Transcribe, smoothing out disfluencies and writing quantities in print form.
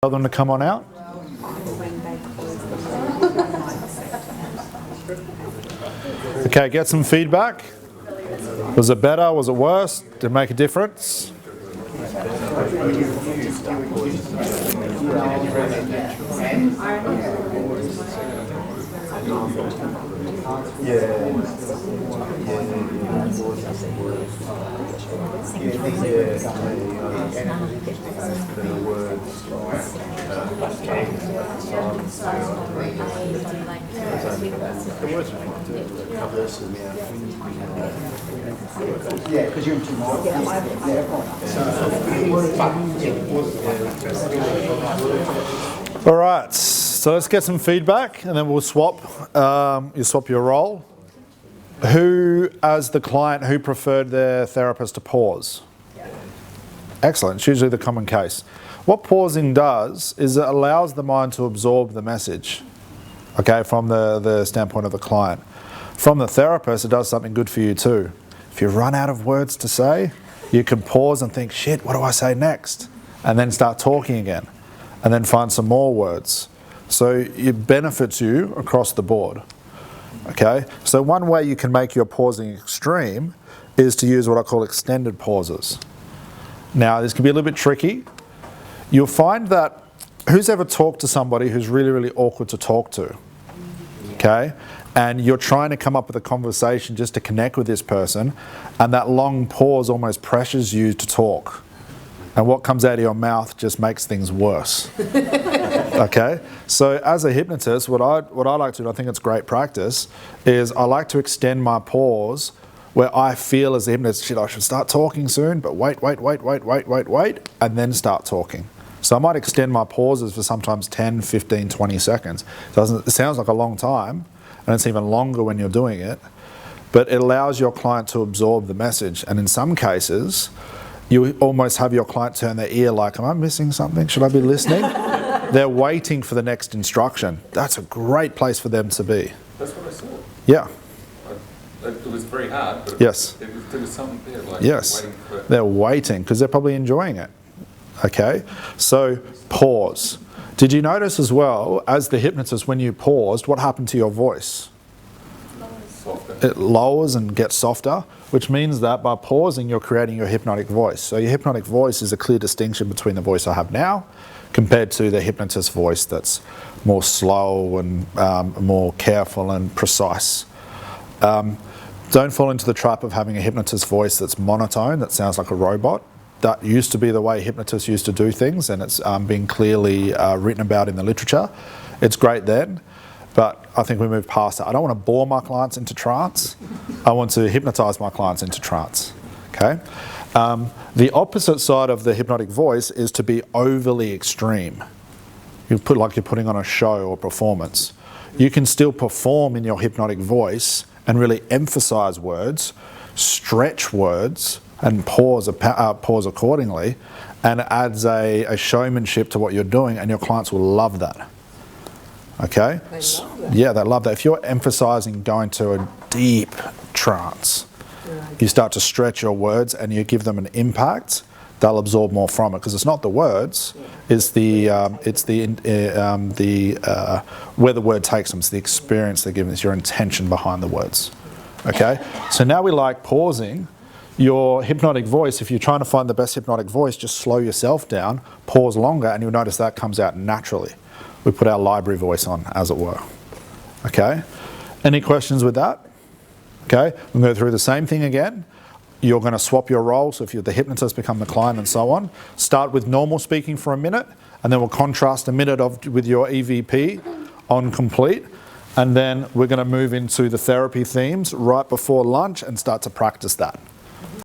Tell them to come on out. Okay, get some feedback. Was it better? Was it worse? Did it make a difference? Yeah, because you're in tomorrow. All right, so let's get some feedback and then we'll swap. You swap your role. Who, as the client, who preferred their therapist to pause? Excellent, it's usually the common case. What pausing does is it allows the mind to absorb the message, okay, from the standpoint of the client. From the therapist, it does something good for you too. If you run out of words to say, you can pause and think, shit, what do I say next? And then start talking again, and then find some more words. So it benefits you across the board, okay? So one way you can make your pausing extreme is to use what I call extended pauses. Now, this can be a little bit tricky. You'll find that, who's ever talked to somebody who's really, really awkward to talk to, okay? And you're trying to come up with a conversation just to connect with this person, and that long pause almost pressures you to talk. And what comes out of your mouth just makes things worse. Okay? So as a hypnotist, what I like to do, I think it's great practice, is I like to extend my pause where I feel as a hypnotist, shit, I should start talking soon, but wait, and then start talking. So I might extend my pauses for sometimes 10, 15, 20 seconds. It sounds like a long time, and it's even longer when you're doing it, but it allows your client to absorb the message. And in some cases, you almost have your client turn their ear like, am I missing something? Should I be listening? They're waiting for the next instruction. That's a great place for them to be. That's what I saw. Yeah. It was very hard, but yes. There was something there, like yes. waiting for it. They're waiting because they're probably enjoying it. Okay, so pause. Did you notice as well, as the hypnotist, when you paused, what happened to your voice? Softer. It lowers and gets softer, which means that by pausing, you're creating your hypnotic voice. So your hypnotic voice is a clear distinction between the voice I have now compared to the hypnotist voice that's more slow and more careful and precise. Don't fall into the trap of having a hypnotist voice that's monotone, that sounds like a robot. That used to be the way hypnotists used to do things, and it's been clearly written about in the literature. It's great then, but I think we moved past that. I don't want to bore my clients into trance. I want to hypnotize my clients into trance, okay? The opposite side of the hypnotic voice is to be overly extreme. You put like you're putting on a show or performance. You can still perform in your hypnotic voice and really emphasize words, stretch words, and pause accordingly, and it adds a showmanship to what you're doing, and your clients will love that. Okay? They love that. Yeah, they love that. If you're emphasizing going to a deep trance, you start to stretch your words and you give them an impact, they'll absorb more from it, because it's not the words, it's where the word takes them, it's the experience they're giving, it's your intention behind the words. Okay? So now we like pausing. Your hypnotic voice, if you're trying to find the best hypnotic voice, just slow yourself down, pause longer, and you'll notice that comes out naturally. We put our library voice on, as it were. Okay? Any questions with that? Okay? We'll go through the same thing again. You're going to swap your role, so if you're the hypnotist, become the client, and so on. Start with normal speaking for a minute, and then we'll contrast a minute with your EVP on complete. And then we're going to move into the therapy themes right before lunch and start to practice that.